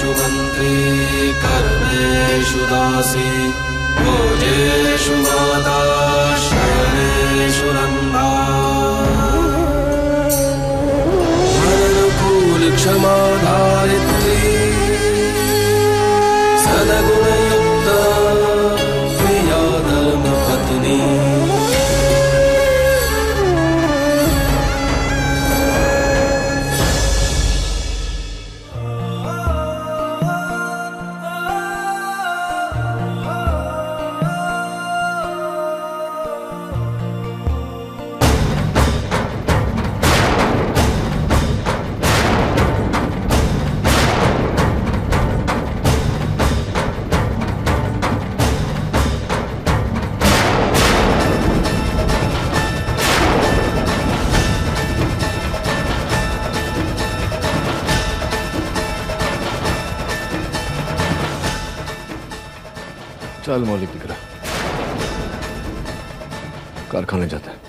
सर्वेषु मन्त्री कर्मेषु दासी भोजेषु माता शयनेषु रम्भा मरणकूल क्षमा धारित्री सद्गुणयुक्ता प्रिया धर्मपत्नी चल मौलिक दिख रहा, कारखाने जाता है।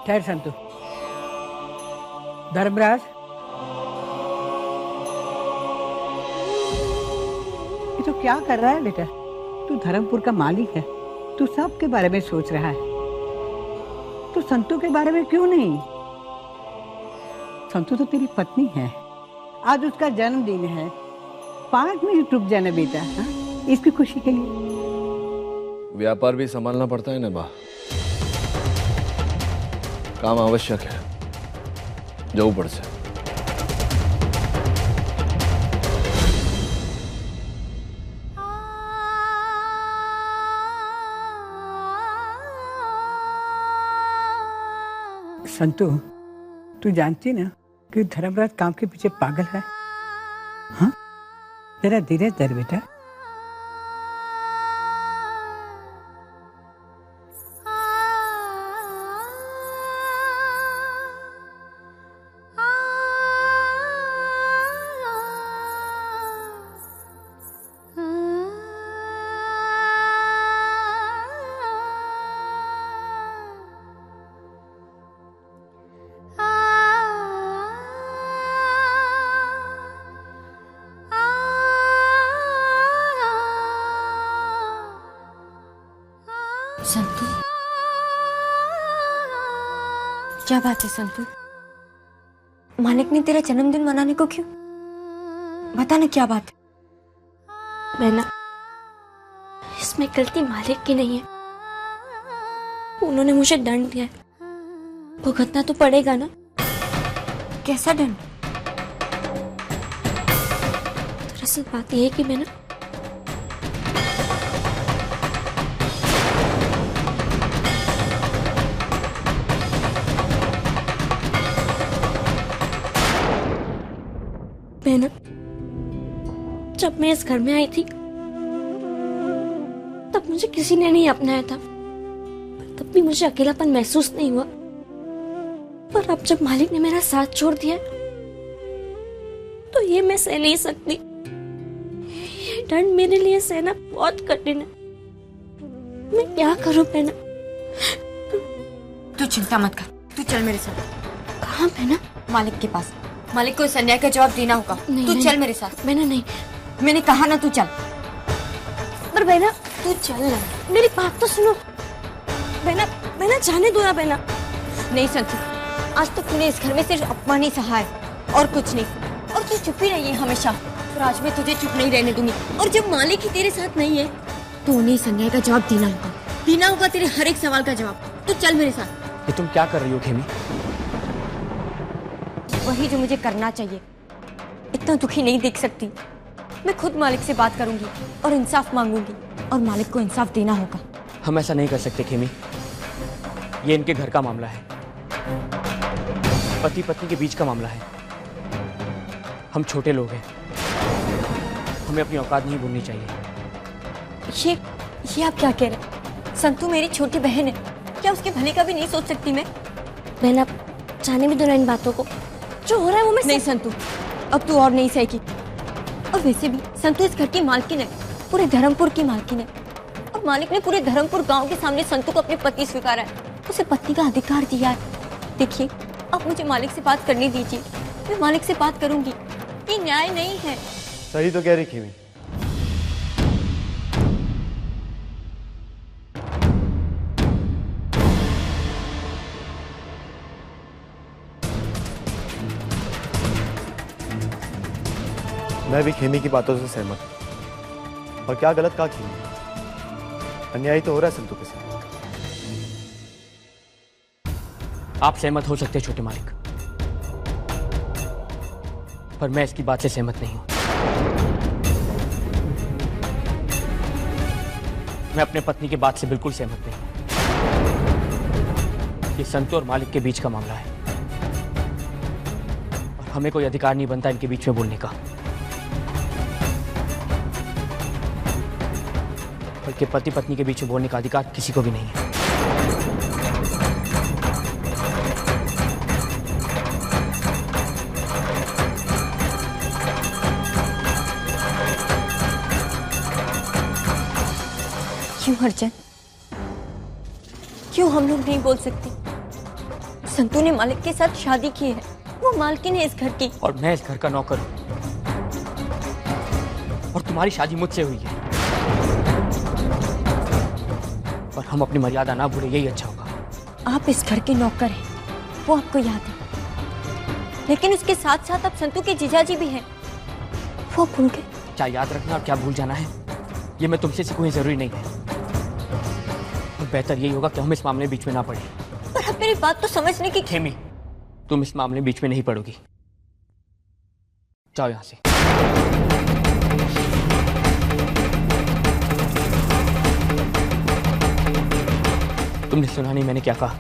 ठहर संतु। धर्मराज, ये तो क्या कर रहा है बेटा? तू धर्मपुर का मालिक है, तू सबके बारे में सोच रहा है, तो संतु के बारे में क्यों नहीं? संतु तो तेरी पत्नी है, आज उसका जन्मदिन है, 5 मिनट रुक जाना बेटा, हाँ? इसकी खुशी के लिए। व्यापार भी संभालना पड़ता है ना बा, काम आवश्यक है, जाओ पड़ से। संतु, तू जानती ना कि धर्मराज काम के पीछे पागल है, हाँ? जरा धीरे धर बेटा। संतु, क्या बात है संतु? मालिक ने तेरा जन्मदिन मनाने को क्यों? बता ना क्या बात है। मैना, इसमें गलती मालिक की नहीं है, उन्होंने मुझे दंड दिया है, भुगतना तो पड़ेगा ना। कैसा दंड? दरअसल बात यह है कि मैना, जब मैं इस घर में आई थी तब मुझे किसी ने नहीं अपनाया था, तब भी मुझे अकेलापन महसूस नहीं हुआ। पर अब जब मालिक ने मेरा साथ छोड़ दिया तो ये मैं सह नहीं सकती। ये दंड मेरे लिए सहना बहुत कठिन है। मैं क्या करूं पैना? तू चिंता मत कर, तू चल मेरे साथ। कहाँ पैना? मालिक के पास। मालिक को इस अन्याय का जवाब देना होगा। तू चल मेरे साथ। मैंने नहीं, मैंने कहा ना तू चल। पर बहना तू चल ना, मेरी बात तो सुनो। बहना, बहना जाने दो ना बहना। नहीं संतु, आज तक तूने इस घर में सिर्फ अपमान ही सहा है और कुछ नहीं, और तू चुप ही रही है हमेशा। और आज मैं तुझे चुप नहीं रहने दूंगी। और जब मालिक ही तेरे साथ नहीं है तो उन्हें इस अन्याय का जवाब देना होगा तेरे हर एक सवाल का जवाब। तू चल मेरे साथ। ये तुम क्या कर रही हो खेमी? वही जो मुझे करना चाहिए। इतना दुखी नहीं देख सकती। मैं खुद मालिक से बात करूंगी और इंसाफ मांगूंगी, और मालिक को इंसाफ देना होगा। हम ऐसा नहीं कर सकते खेमी, ये इनके घर का मामला है, पति पत्नी के बीच का मामला है। हम छोटे लोग हैं, हमें अपनी औकात नहीं भूलनी चाहिए। ये आप क्या कह रहे हैं? संतू मेरी छोटी बहन है, क्या उसके भले का भी नहीं सोच सकती मैं? बहन आप जाने भी दो ना इन बातों को। जो हो रहा है वो मैं नहीं संतू, अब तू और नहीं सहेगी। और वैसे भी संतू इस घर की मालकिन है, पूरे धर्मपुर की मालकिन है। और मालिक ने पूरे धर्मपुर गांव के सामने संतू को अपने पति स्वीकारा है, उसे पत्नी का अधिकार दिया है। देखिए, आप मुझे मालिक से बात करने दीजिए, मैं मालिक से बात करूंगी। ये न्याय नहीं है। सही तो कह रही खेमी। मैं भी खेमी की बातों से सहमत हूं। और क्या गलत कहा खेमी? अन्याय तो हो रहा है संतू के साथ। आप सहमत हो सकते हैं छोटे मालिक, पर मैं इसकी बात से सहमत नहीं हूं। मैं अपने पत्नी की बात से बिल्कुल सहमत नहीं हूं। ये संतू और मालिक के बीच का मामला है और हमें कोई अधिकार नहीं बनता इनके बीच में बोलने का। बल्कि पति पत्नी के बीच में बोलने का अधिकार किसी को भी नहीं है। क्यों हरचंद, क्यों हम लोग नहीं बोल सकते? संतू ने मालिक के साथ शादी की है, वो मालकिन है इस घर की। और मैं इस घर का नौकर हूं और तुम्हारी शादी मुझसे हुई है। और हम अपनी मर्यादा ना भूले, यही अच्छा होगा। आप इस घर के नौकर हैं, वो आपको याद है, लेकिन उसके साथ साथ आप संतू के जीजाजी भी हैं, वो भूल गए। क्या याद रखना और क्या भूल जाना है, ये मैं तुमसे सीखूं, जरूरी नहीं है। और बेहतर यही होगा कि हम इस मामले में बीच में ना पड़े। पर आप मेरी बात तो समझने की। खेमी, तुम इस मामले में बीच में नहीं पड़ोगी। जाओ यहां से। तुमने सुना नहीं मैंने क्या कहा?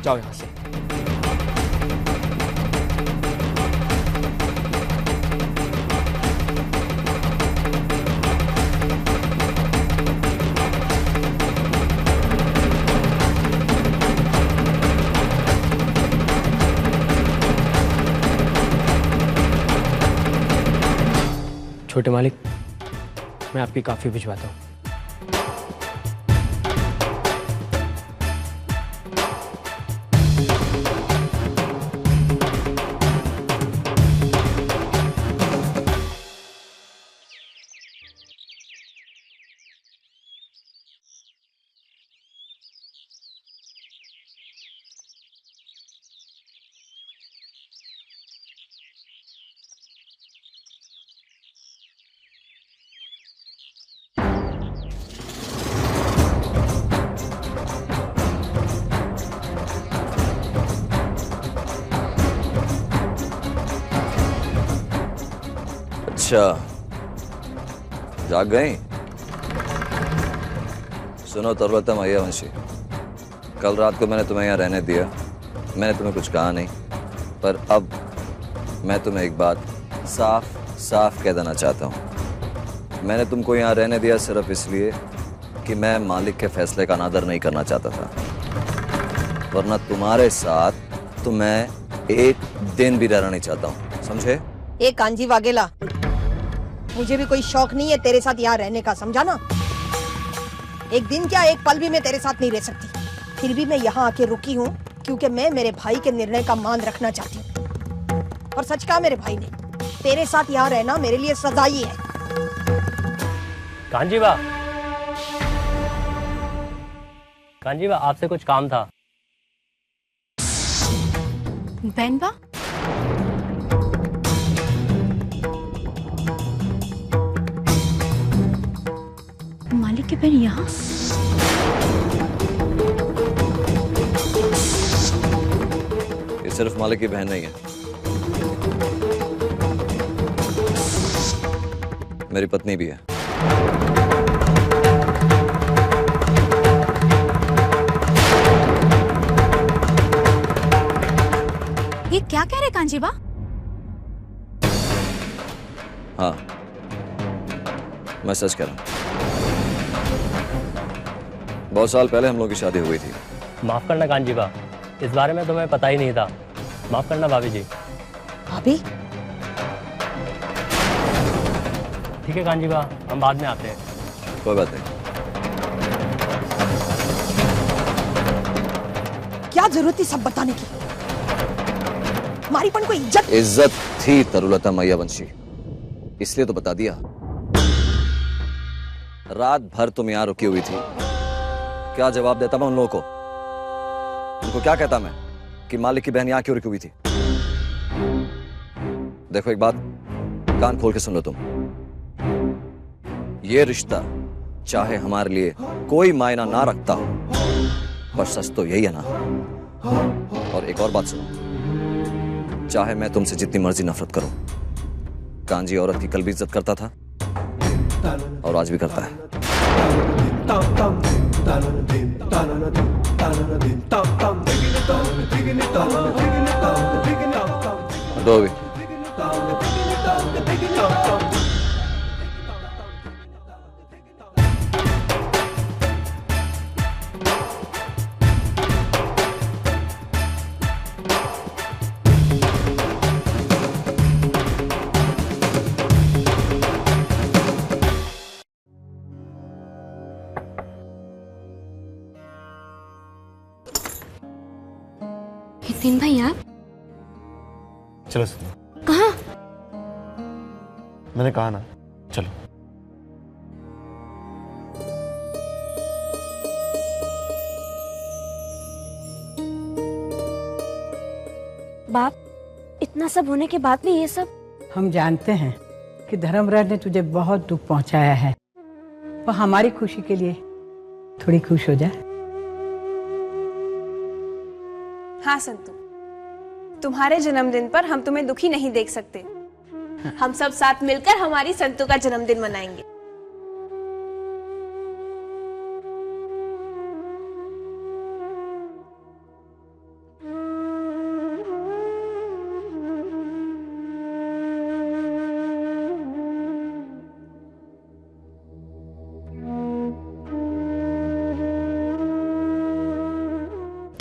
जाओ यहां से। छोटे मालिक, मैं आपकी काफी भिजवाता हूं। अच्छा, जाग गई? सुनो तरुलता मैया वंशी, कल रात को मैंने तुम्हें यहाँ रहने दिया, मैंने तुम्हें कुछ कहा नहीं, पर अब मैं तुम्हें एक बात साफ साफ कह देना चाहता हूँ। मैंने तुमको यहाँ रहने दिया सिर्फ इसलिए कि मैं मालिक के फैसले का अनादर नहीं करना चाहता था, वरना तुम्हारे साथ तो मैं एक दिन भी रहना नहीं चाहता हूँ, समझे? एक कांजी वागेला, मुझे भी कोई शौक नहीं है तेरे साथ यहाँ रहने का, समझा ना? एक दिन क्या, एक पल भी मैं तेरे साथ नहीं रह सकती। फिर भी मैं यहाँ आके रुकी हूँ क्योंकि मैं मेरे भाई के निर्णय का मान रखना चाहती हूँ। और सच कहा मेरे भाई ने, तेरे साथ यहाँ रहना मेरे लिए सजा ही है। कांजीबा, कांजीबा, आपसे कुछ काम था। बहनबा, मालिक की बहन यहाँ? ये सिर्फ मालिक की बहन नहीं है, मेरी पत्नी भी है। ये क्या कह रहे कांजीबा? हाँ, मैं सच कह रहा हूँ। बहुत साल पहले हम लोग की शादी हुई थी। माफ करना कांजीबा, इस बारे में तुम्हें पता ही नहीं था। माफ करना भाभी जी। भाभी? ठीक है कांजीबा, हम बाद में आते हैं। कोई बात नहीं। क्या जरूरत थी सब बताने की? हमारी पन को इज्जत थी तरुलता मैया वंशी, इसलिए तो बता दिया। रात भर तुम यहां रुकी हुई थी, क्या जवाब देता मैं उन लोगों को? उनको क्या कहता मैं कि मालिक की बहन यहां क्यों रुकी हुई थी? देखो एक बात कान खोल के सुन लो तुम। ये रिश्ता चाहे हमारे लिए कोई मायना ना रखता हो, पर सच तो यही है ना। और एक और बात सुनो, चाहे मैं तुमसे जितनी मर्जी नफरत करूं, कांजी औरत की कल भी इज्जत करता था और आज भी करता है। दो भी। हितेन भाई आप? चलो सुनो। कहाँ? मैंने कहा ना, चलो। बाप, इतना सब होने के बाद भी ये सब? हम जानते हैं कि धर्मराज ने तुझे बहुत दुख पहुंचाया है, पर हमारी खुशी के लिए थोड़ी खुश हो जा। हाँ संतु, तुम्हारे जन्मदिन पर हम तुम्हें दुखी नहीं देख सकते। हम सब साथ मिलकर हमारी संतु का जन्मदिन मनाएंगे।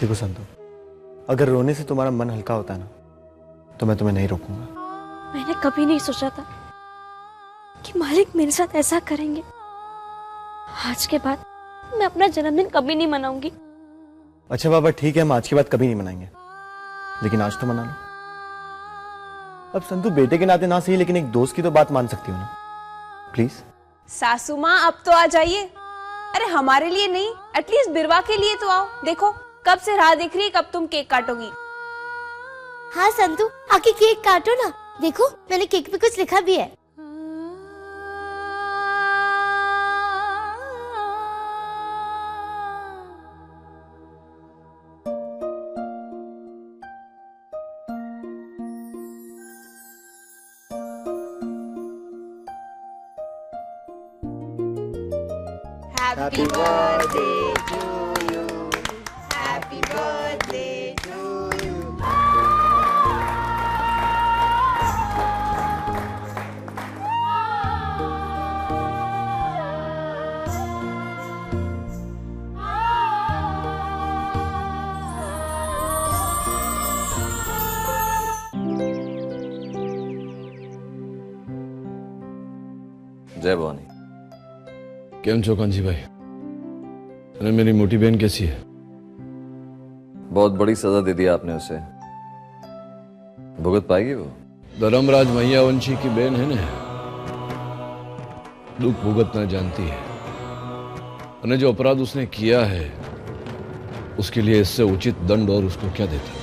देखो संतु, अगर रोने से तुम्हारा मन हल्का होता है ना, तो मैं तुम्हें नहीं रोकूंगा। मैंने कभी नहीं सोचा था कि मालिक मेरे साथ ऐसा करेंगे। आज के बाद मैं अपना जन्मदिन कभी नहीं मनाऊंगी। अच्छा बाबा ठीक है, हम आज के बाद कभी नहीं मनाएंगे, लेकिन आज तो मना लो। अब संतु बेटे के नाते ना सही, लेकिन एक दोस्त की तो बात मान सकती हो ना, प्लीज। सासू माँ अब तो आ जाइए। अरे हमारे लिए नहीं, एटलीस्ट बिरवा के लिए तो आओ। देखो कब से राह देख रही है कब तुम केक काटोगी। हाँ संतु, आके केक काटो ना। देखो मैंने केक पे कुछ लिखा भी है। Happy birthday to you. Happy birthday to you. जय भवानी। કેમ છો કાંજીભાઈ? અને मेरी मोटी बहन कैसी है? बहुत बड़ी सजा दे दी आपने उसे, भुगत पाएगी वो? धर्मराज मैयावंशी की बहन है ना, दुख भुगतना जानती है। और जो अपराध उसने किया है उसके लिए इससे उचित दंड और उसको क्या देता?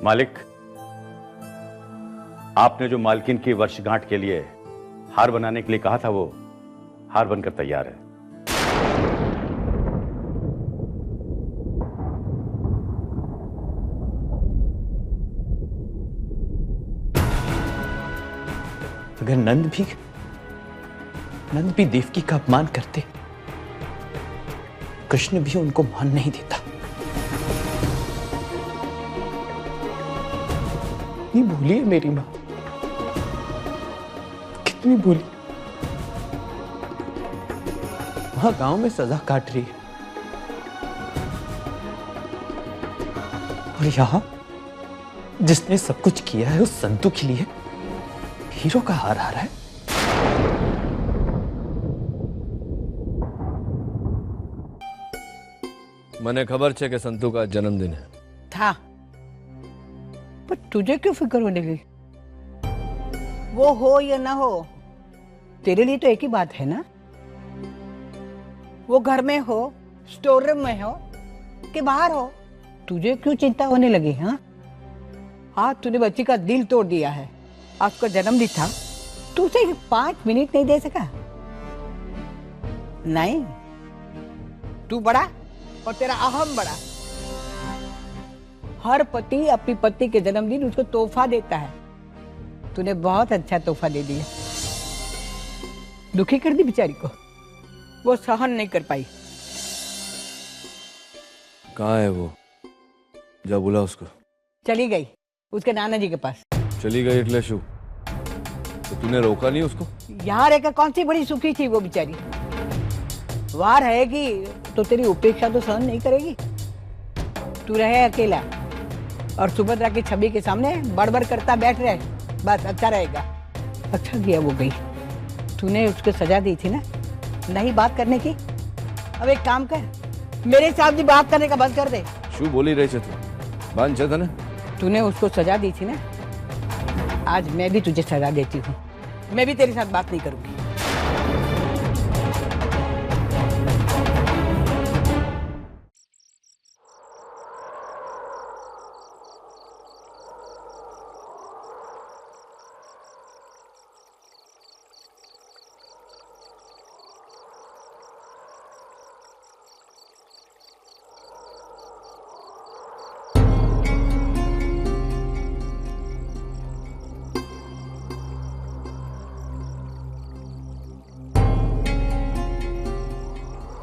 मालिक, आपने जो मालकिन की वर्षगांठ के लिए हार बनाने के लिए कहा था, वो हार बनकर तैयार है। अगर नंद भी देवकी का अपमान करते, कृष्ण भी उनको मान नहीं देता। कितनी भूली है मेरी मां, कितनी भूली। वहां गांव में सजा काट रही है, और यहां जिसने सब कुछ किया है उस संतू के लिए हीरो का हार आ रहा है। મને ખબર છે કે સંતુ का जन्मदिन है। था, पर तुझे क्यों फिक्र होने लगी? वो हो या ना हो, तेरे लिए तो एक ही बात है ना। वो घर में हो, स्टोर रूम में हो कि बाहर हो, तुझे क्यों चिंता होने लगी? हाँ, आज तूने बच्ची का दिल तोड़ दिया है। आज उसका जन्मदिन था, तू उसे 5 मिनट नहीं दे सका? नहीं, तू बड़ा और तेरा अहम बड़ा। हर पति अपनी पत्नी के जन्मदिन उसको तोहफा देता है। तूने बहुत अच्छा तोहफा दे दिया, दुखी कर दी बेचारी को, वो सहन नहीं कर पाई। कहाँ है वो? जा बुला उसको। चली गई उसके नाना जी के पास। चली गई એટલે શું? तो तूने रोका नहीं उसको? यहाँ रहकर कौन सी बड़ी सुखी थी वो बेचारी। वहां रहेगी तो तेरी उपेक्षा तो सहन नहीं करेगी। तू रहे अकेला और सुभद्रा की छवि के सामने बड़बड़ करता बैठ रहे, बस अच्छा रहेगा। अच्छा किया वो गई। तूने उसको सजा दी थी ना नहीं बात करने की। अब एक काम कर, मेरे साथ भी बात करने का बंद कर दे। શું બોલી રહી છે તું? બાંધ છે તને? तूने उसको सजा दी थी ना, आज मैं भी तुझे सजा देती हूँ। मैं भी तेरे साथ बात नहीं करूंगी।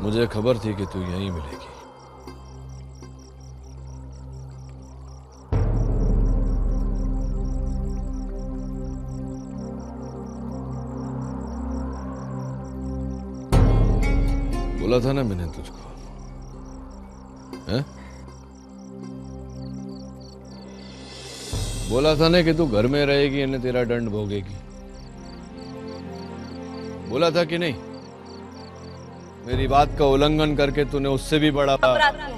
मुझे खबर थी कि तू यहीं मिलेगी। बोला था ना मैंने तुझको, हैं? बोला था ना कि तू घर में रहेगी और तेरा दंड भोगेगी। बोला था कि नहीं? मेरी बात का उल्लंघन करके तूने उससे भी बड़ा अपराध किया है।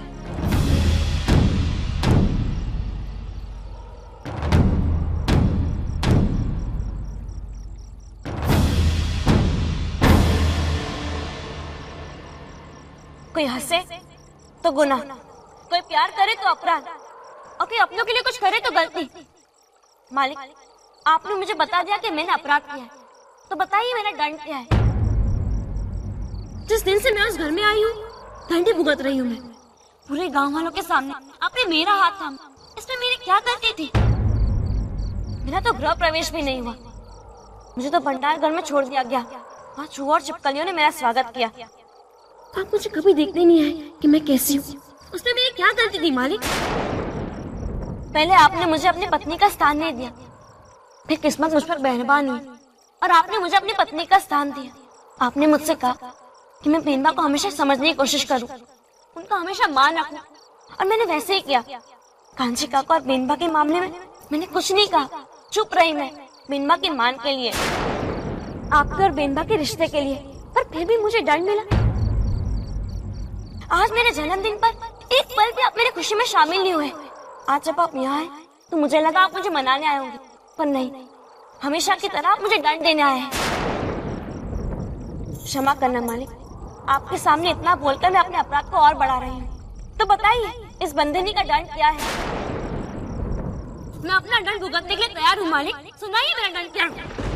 कोई हंसे तो गुनाह, कोई प्यार करे तो अपराध, और कोई अपनों के लिए कुछ करे तो गलती। मालिक, आपने मुझे बता दिया कि मैंने अपराध किया है, तो बताइए मेरा दंड क्या है? जिस दिन से मैं उस घर में आई हूँ दंड भुगत रही हूँ मैं। पूरे गांव वालों के सामने आपने मेरा हाथ थामा, इसमें मेरी क्या गलती थी? मेरा तो गृह प्रवेश भी नहीं हुआ, मुझे तो भंडार घर में छोड़ दिया गया। वहाँ चूहों और छिपकलियों ने मेरा स्वागत किया। आप मुझे कभी देखते नहीं आए कि मैं कैसी हूँ। उसमें मेरी क्या गलती थी मालिक? पहले आपने मुझे अपनी पत्नी का स्थान नहीं दिया, फिर किस्मत मुझ पर मेहरबान हुई और आपने मुझे अपनी पत्नी का स्थान दिया। आपने मुझसे कहा कि मैं बेनबा को हमेशा समझने की कोशिश करूं, उनका हमेशा मान रखूं, और मैंने वैसे ही किया। कांची काका और बेनबा के मामले में मैंने कुछ नहीं कहा, चुप रही मैं बेनबा के मान के लिए, आपके और बेनबा के रिश्ते के लिए, पर फिर भी मुझे दंड मिला। आज मेरे जन्मदिन पर एक पल भी आप मेरी खुशी में शामिल नहीं हुए। आज जब आप यहाँ आए तो मुझे लगा आप मुझे मनाने आए होंगे, पर नहीं, हमेशा की तरह आप मुझे दंड देने आए हैं। क्षमा करना मालिक, आपके सामने इतना बोलकर मैं अपने अपराध को और बढ़ा रही हूँ। तो बताइए इस बंदनी का दंड क्या है? मैं अपना दंड भुगतने के लिए तैयार हूँ मालिक। सुनाइए मेरा दंड क्या है।